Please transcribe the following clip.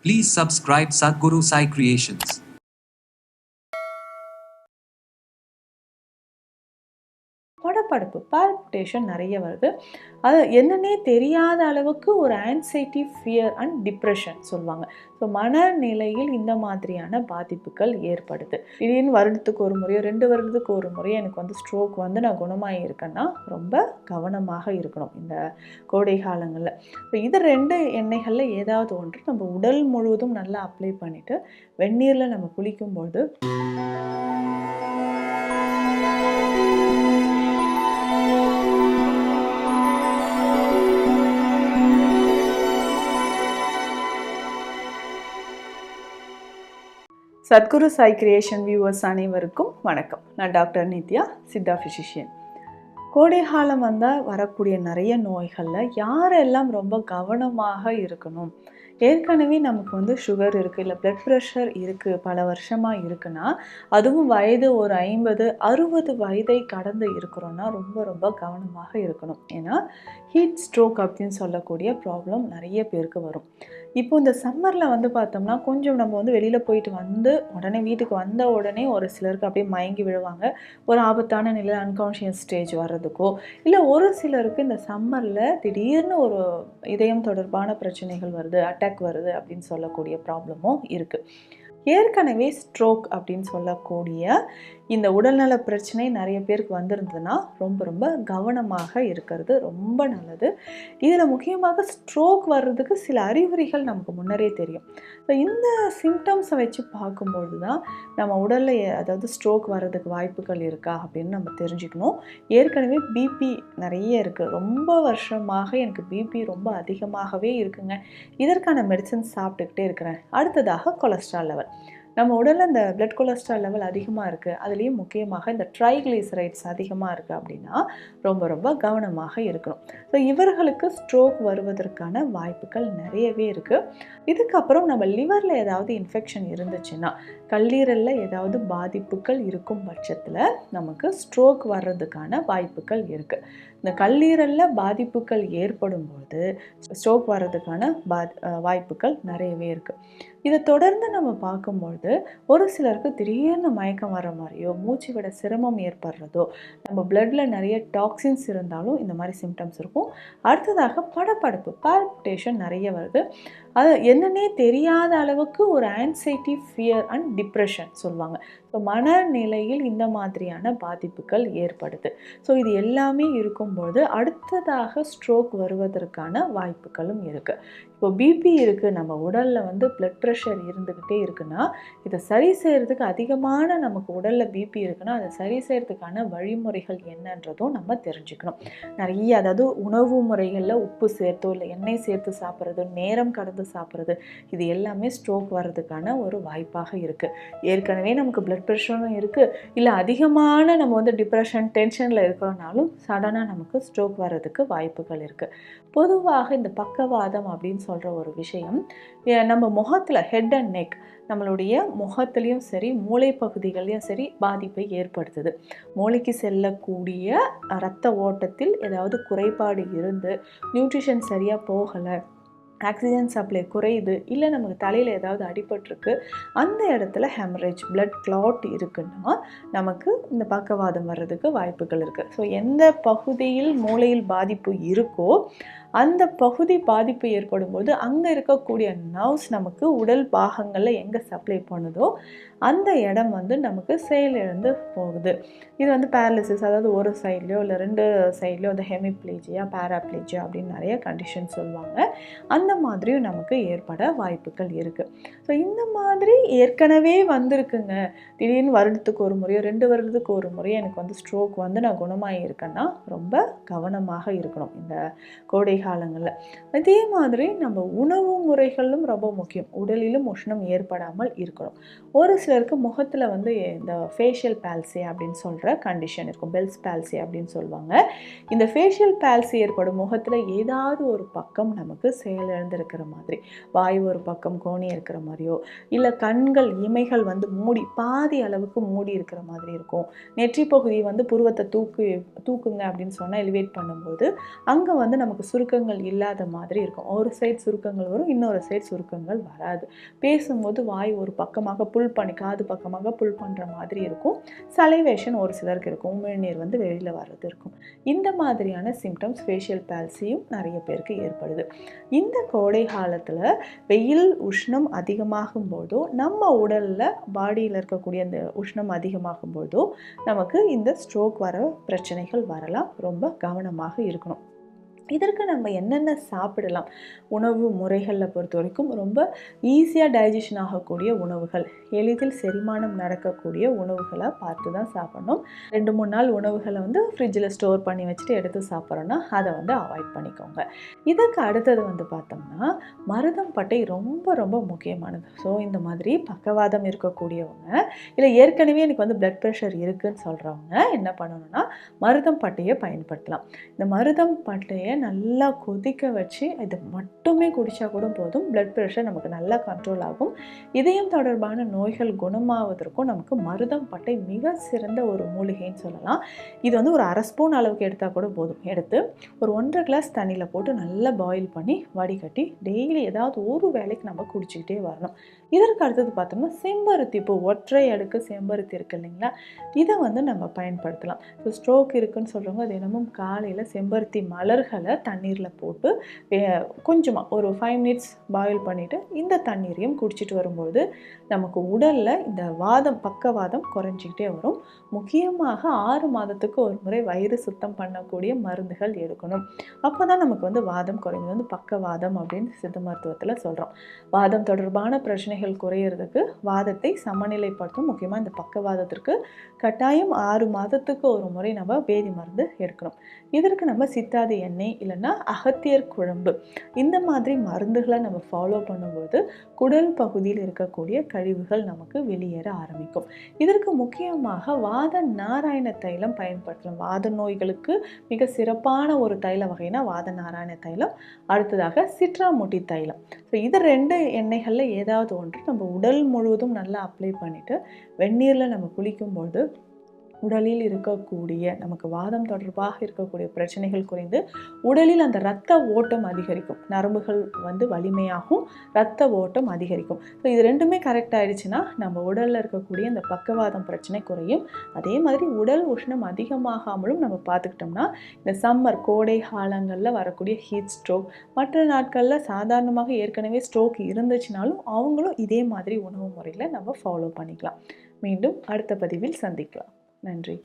Please subscribe Sadhguru Sai Creations. படபடப்பு palpitation நிறைய வருது. அது என்னன்னே தெரியாத அளவுக்கு ஒரு ஆன்சைட்டி, ஃபியர் அண்ட் டிப்ரெஷன் சொல்லுவாங்க. ஸோ மனநிலையில் இந்த மாதிரியான பாதிப்புகள் ஏற்படுது. திடீர்னு வருடத்துக்கு ஒரு முறையோ 2 வருடத்துக்கு ஒரு முறையோ எனக்கு வந்து ஸ்ட்ரோக் வந்து நான் குணமாகி இருக்கேன்னா ரொம்ப கவனமாக இருக்கணும் இந்த கோடை காலங்களில். இப்போ இது 2 எண்ணெய்களில் ஏதாவது ஒன்று நம்ம உடல் முழுவதும் நல்லா அப்ளை பண்ணிவிட்டு வெந்நீரில் நம்ம குளிக்கும்போது சத்குரு சாய் கிரியேஷன் வியூவர்ஸ் அனைவருக்கும் வணக்கம். நான் டாக்டர் நித்யா, சித்தா ஃபிசிஷியன். கோடை காலம் வந்தால் வரக்கூடிய நிறைய நோய்களில் யாரெல்லாம் ரொம்ப கவனமாக இருக்கணும்? ஏற்கனவே நமக்கு வந்து சுகர் இருக்குது, இல்லை பிளட் ப்ரெஷர் இருக்குது, பல வருஷமாக இருக்குன்னா, அதுவும் வயது ஒரு 50, 60 வயதை கடந்து இருக்கிறோன்னா ரொம்ப ரொம்ப கவனமாக இருக்கணும். ஏன்னா ஹீட் ஸ்ட்ரோக் அப்படின்னு சொல்லக்கூடிய ப்ராப்ளம் நிறைய பேருக்கு வரும். இப்போ இந்த சம்மரில் வந்து பார்த்தோம்னா கொஞ்சம் நம்ம வந்து வெளியில் போயிட்டு வந்து உடனே வீட்டுக்கு வந்த உடனே ஒரு சிலருக்கு அப்படியே மயங்கி விழுவாங்க. ஒரு ஆபத்தான நிலையில் அன்கான்ஷியஸ் ஸ்டேஜ் வர்றதுக்கோ, இல்லை ஒரு சிலருக்கு இந்த சம்மரில் திடீர்னு ஒரு இதயம் தொடர்பான பிரச்சனைகள் வருது, அட்டாக் வருது அப்படின்னு சொல்லக்கூடிய ப்ராப்ளமும் இருக்குது. ஏற்கனவே ஸ்ட்ரோக் அப்படின்னு சொல்லக்கூடிய இந்த உடல்நல பிரச்சனை நிறைய பேருக்கு வந்திருந்ததுன்னா ரொம்ப ரொம்ப கவனமாக இருக்கிறது ரொம்ப நல்லது. இதில் முக்கியமாக ஸ்ட்ரோக் வர்றதுக்கு சில அறிகுறிகள் நமக்கு முன்னரே தெரியும். ஸோ இந்த சிம்டம்ஸை வச்சு பார்க்கும்பொழுது தான் நம்ம உடலில் அதாவது ஸ்ட்ரோக் வர்றதுக்கு வாய்ப்புகள் இருக்கா அப்படின்னு நம்ம தெரிஞ்சுக்கணும். ஏற்கனவே பிபி நிறைய இருக்குது, ரொம்ப வருஷமாக எனக்கு பிபி ரொம்ப அதிகமாகவே இருக்குங்க, இதற்கான மெடிசன் சாப்பிட்டுக்கிட்டே இருக்கிறேன். அடுத்ததாக கொலஸ்ட்ரால் லெவல், நம்ம உடலில் இந்த பிளட் கொலஸ்ட்ரால் லெவல் அதிகமாக இருக்குது, அதுலேயும் முக்கியமாக இந்த ட்ரைக்ளிசரைட்ஸ் அதிகமாக இருக்குது அப்படின்னா ரொம்ப ரொம்ப கவனமாக இருக்கணும். ஸோ இவர்களுக்கு ஸ்ட்ரோக் வருவதற்கான வாய்ப்புகள் நிறையவே இருக்குது. இதுக்கப்புறம் நம்ம லிவரில் ஏதாவது இன்ஃபெக்ஷன் இருந்துச்சுன்னா, கல்லீரலில் ஏதாவது பாதிப்புகள் இருக்கும் பட்சத்தில் நமக்கு ஸ்ட்ரோக் வர்றதுக்கான வாய்ப்புகள் இருக்குது. இந்த கல்லீரலில் பாதிப்புகள் ஏற்படும்போது ஸ்ட்ரோக் வர்றதுக்கான வாய்ப்புகள் நிறையவே இருக்குது. இதை தொடர்ந்து நம்ம பார்க்கும்பொழுது ஒரு சிலருக்கு திடீர்னு மயக்கம் வர மாதிரியோ, மூச்சு விட சிரமம் ஏற்படுறதோ, நம்ம பிளட்டில் நிறைய டாக்ஸின்ஸ் இருந்தாலும் இந்த மாதிரி சிம்டம்ஸ் இருக்கும். அடுத்ததாக படபடப்பு பால்பிட்டேஷன் நிறைய வருது. அது என்னன்னே தெரியாத அளவுக்கு ஒரு ஆன்சைட்டி, ஃபியர் அண்ட் டிப்ரெஷன் சொல்லுவாங்க. ஸோ மனநிலையில் இந்த மாதிரியான பாதிப்புகள் ஏற்படுது. ஸோ இது எல்லாமே இருக்கும்பொழுது அடுத்ததாக ஸ்ட்ரோக் வருவதற்கான வாய்ப்புகளும் இருக்குது. இப்போ பிபி இருக்குது, நம்ம உடலில் வந்து பிளட் ப்ரெஷர் இருந்துக்கிட்டே இருக்குன்னா, இதை சரி செய்கிறதுக்கு அதிகமான நமக்கு உடலில் பிபி இருக்குன்னா அதை சரி செய்கிறதுக்கான வழிமுறைகள் என்னன்றதும் நம்ம தெரிஞ்சுக்கணும். நிறைய அதாவது உணவு முறைகளில் உப்பு சேர்த்தோ இல்லை எண்ணெய் சேர்த்து சாப்பிட்றது, நேரம் கடந்து சாப்பிட்றது, இது எல்லாமே ஸ்ட்ரோக் வர்றதுக்கான ஒரு வாய்ப்பாக இருக்குது. ஏற்கனவே நமக்கு பிளட் ப்ரெஷரும் இருக்குது, இல்லை அதிகமான நம்ம வந்து டிப்ரெஷன், டென்ஷனில் இருக்கிறோனாலும் சடனாக நமக்கு ஸ்ட்ரோக் வர்றதுக்கு வாய்ப்புகள் இருக்குது. பொதுவாக இந்த பக்கவாதம் அப்படின்னு சொல்கிற ஒரு விஷயம் நம்ம முகத்தில் ஹெட் அண்ட் நெக், நம்மளுடைய முகத்துலேயும் சரி மூளை பகுதிகளையும் சரி பாதிப்பை ஏற்படுத்துது. மூளைக்கு செல்லக்கூடிய இரத்த ஓட்டத்தில் ஏதாவது குறைபாடு இருந்து நியூட்ரிஷன் சரியாக போகலை, ஆக்சிஜன் சப்ளை குறையுது, இல்லை நமக்கு தலையில் ஏதாவது அடிபட்டிருக்கு, அந்த இடத்துல ஹெமரேஜ் பிளட் கிளாட் இருக்குன்னா நமக்கு இந்த பக்கவாதம் வர்றதுக்கு வாய்ப்புகள் இருக்குது. ஸோ எந்த பகுதியில் மூளையில் பாதிப்பு இருக்கோ அந்த பகுதி பாதிப்பு ஏற்படும் போது அங்கே இருக்கக்கூடிய நர்வ்ஸ் நமக்கு உடல் பாகங்களில் எங்கே சப்ளை பண்ணுதோ அந்த இடம் வந்து நமக்கு செயலிழந்து போகுது. இது வந்து பேரலிசிஸ், அதாவது ஒரு சைட்லையோ இல்லை 2 சைட்லையோ அந்த ஹெமிப்ளேஜியா, பேராப்ளேஜியா அப்படின்னு நிறைய கண்டிஷன் சொல்லுவாங்க. அந்த மாதிரியும் நமக்கு ஏற்பட வாய்ப்புகள் இருக்குது. ஸோ இந்த மாதிரி ஏற்கனவே வந்திருக்குங்க, திடீர்னு வருடத்துக்கு ஒரு முறையோ 2 வருடத்துக்கு ஒரு முறையோ எனக்கு வந்து ஸ்ட்ரோக் வந்து நான் குணமாகி இருக்கேன்னா ரொம்ப கவனமாக இருக்கணும் இந்த கோடை காலங்களில். அதே மாதிரி நம்ம உணவு முறைகளும் ரொம்ப முக்கியம். உடலிலும் உஷ்ணம் ஏற்படாமல் இருக்கணும். ஒரு சிலருக்கு முகத்தில் வந்து இந்த ஃபேஷியல் பால்சி அப்படின்னு சொல்கிற கண்டிஷன் இருக்கும், பெல்ஸ் பால்சி அப்படின்னு சொல்லுவாங்க. இந்த ஃபேஷியல் பால்சி ஏற்படும் முகத்தில் ஏதாவது ஒரு பக்கம் நமக்கு செயலிழந்திருக்கிற மாதிரி, வாய் ஒரு பக்கம் கோணி இருக்கிற மாதிரியோ, இல்லை கண்கள் இமைகள் வந்து மூடி பாதி அளவுக்கு மூடி இருக்கிற மாதிரி இருக்கும். நெற்றி பகுதி வந்து புருவத்தை தூக்குங்க அப்படின்னு சொன்னால் எலிவேட் பண்ணும்போது அங்கே வந்து நமக்கு சுருக்க சுருக்கங்கள் இல்லாத மாதிரி இருக்கும். ஒரு சைடு சுருக்கங்கள் வரும், இன்னொரு சைடு சுருக்கங்கள் வராது. பேசும்போது வாய் ஒரு பக்கமாக புல் பண்ணி, காது பக்கமாக புல் பண்ணுற மாதிரி இருக்கும். சலைவேஷன் ஒரு சிலருக்கு இருக்கும், உமிழ்நீர் வந்து வெளியில் வர்றது இருக்கும். இந்த மாதிரியான சிம்டம்ஸ் ஃபேஷியல் பால்சியும் நிறைய பேருக்கு ஏற்படுது. இந்த கோடை காலத்தில் வெயில் உஷ்ணம் அதிகமாகும் போதோ, நம்ம உடலில் பாடியில் இருக்கக்கூடிய அந்த உஷ்ணம் அதிகமாகும் போதோ நமக்கு இந்த ஸ்ட்ரோக் வர பிரச்சனைகள் வரலாம். ரொம்ப கவனமாக இருக்கணும். இதற்கு நம்ம என்னென்ன சாப்பிடலாம்? உணவு முறைகளில் பொறுத்த வரைக்கும் ரொம்ப ஈஸியாக டைஜஷன் ஆகக்கூடிய உணவுகள், எளிதில் செரிமானம் நடக்கக்கூடிய உணவுகளை பார்த்து தான் சாப்பிடணும். 2-3 நாள் உணவுகளை வந்து ஃப்ரிட்ஜில் ஸ்டோர் பண்ணி வச்சுட்டு எடுத்து சாப்பிட்றோன்னா அதை வந்து அவாய்ட் பண்ணிக்கோங்க. இதுக்கு அடுத்தது வந்து பார்த்தோம்னா மருதம் பட்டை ரொம்ப ரொம்ப முக்கியமானது. ஸோ இந்த மாதிரி பக்கவாதம் இருக்கக்கூடியவங்க, இல்லை ஏற்கனவே எனக்கு வந்து பிளட் ப்ரெஷர் இருக்குதுன்னு சொல்கிறவங்க என்ன பண்ணணும்னா மருதம் பட்டையை பயன்படுத்தலாம். இந்த மருதம் பட்டையை நல்லா கொதிக்க வச்சு இது மட்டுமே குடித்தா கூட போதும், பிளட் ப்ரெஷர் நமக்கு நல்லா கண்ட்ரோல் ஆகும். இதயம் தொடர்பான நோய்கள் குணமாவதற்கும் நமக்கு மருதம் பட்டை மிக சிறந்த ஒரு மூலிகைன்னு சொல்லலாம். இது வந்து ஒரு 1/2 ஸ்பூன் அளவுக்கு எடுத்தால் கூட போதும். எடுத்து ஒரு 1.5 கிளாஸ் தண்ணியில் போட்டு நல்லா பாயில் பண்ணி வடிகட்டி டெய்லி ஏதாவது ஒரு வேளைக்கு நம்ம குடிச்சிக்கிட்டே வரணும். இதற்கு அடுத்தது பார்த்தோம்னா செம்பருத்தி பூ, ஒற்றை அடுக்கு செம்பருத்தி இருக்குது இல்லைங்களா, இதை வந்து நம்ம பயன்படுத்தலாம். ஸோ ஸ்ட்ரோக் இருக்குன்னு சொல்கிறவங்க தினமும் காலையில் செம்பருத்தி மலர்களை தண்ணீரில் போட்டு கொஞ்சமாக ஒரு 5 மினிட்ஸ் பாயில் பண்ணிவிட்டு இந்த தண்ணீரையும் குடிச்சிட்டு வரும்போது நமக்கு உடலில் இந்த வாதம், பக்கவாதம் குறைஞ்சிக்கிட்டே வரும். முக்கியமாக 6 மாதத்துக்கு ஒரு முறை வயிறு சுத்தம் பண்ணக்கூடிய மருந்துகள் எடுக்கணும். அப்போ தான் நமக்கு வந்து வாதம் குறையும். வந்து பக்கவாதம் அப்படின்னு சித்த மருத்துவத்தில் சொல்கிறோம். வாதம் தொடர்பான பிரச்சனைகள் குறையிறதுக்கு வாதத்தை சமநிலைப்படுத்தும். முக்கியமாக இந்த பக்கவாதத்திற்கு கட்டாயம் 6 மாதத்துக்கு ஒரு முறை நம்ம பேதி மருந்து எடுக்கணும். இதற்கு நம்ம சித்தாதி எண்ணெய் இல்லைன்னா அகத்தியர் குழம்பு இந்த மாதிரி மருந்துகளை நம்ம ஃபாலோ பண்ணும்போது குடல் பகுதியில் இருக்கக்கூடிய கழிவுகள் நமக்கு வெளியேற ஆரம்பிக்கும். இதற்கு முக்கியமாக வாத நாராயண தைலம் பயன்படுத்தலாம். வாத நோய்களுக்கு மிக சிறப்பான ஒரு தைல வகைனா வாத நாராயண தைலம், அடுத்ததாக சிட்ராமுட்டி தைலம். ஸோ இது 2 எண்ணெய்களில் ஏதாவது ஒன்று நம்ம உடல் முழுவதும் நல்லா அப்ளை பண்ணிவிட்டு வெந்நீரில் நம்ம குளிக்கும்போது உடலில் இருக்கக்கூடிய நமக்கு வாதம் தொடர்பாக இருக்கக்கூடிய பிரச்சனைகள் குறைந்து உடலில் அந்த இரத்த ஓட்டம் அதிகரிக்கும். நரம்புகள் வந்து வலிமையாகும், இரத்த ஓட்டம் அதிகரிக்கும். ஸோ இது ரெண்டுமே கரெக்ட் ஆயிடுச்சுன்னா நம்ம உடலில் இருக்கக்கூடிய இந்த பக்கவாதம் பிரச்சனை குறையும். அதே மாதிரி உடல் உஷ்ணம் அதிகமாகாமலும் நம்ம பார்த்துக்கிட்டோம்னா இந்த சம்மர் கோடை காலங்களில் வரக்கூடிய ஹீட் ஸ்ட்ரோக், மற்ற நாட்களில் சாதாரணமாக ஏற்கனவே ஸ்ட்ரோக் இருந்துச்சுனாலும் அவங்களும் இதே மாதிரி உணவு முறையில் நம்ம ஃபாலோ பண்ணிக்கலாம். மீண்டும் அடுத்த பதிவில் சந்திக்கலாம். நன்றி.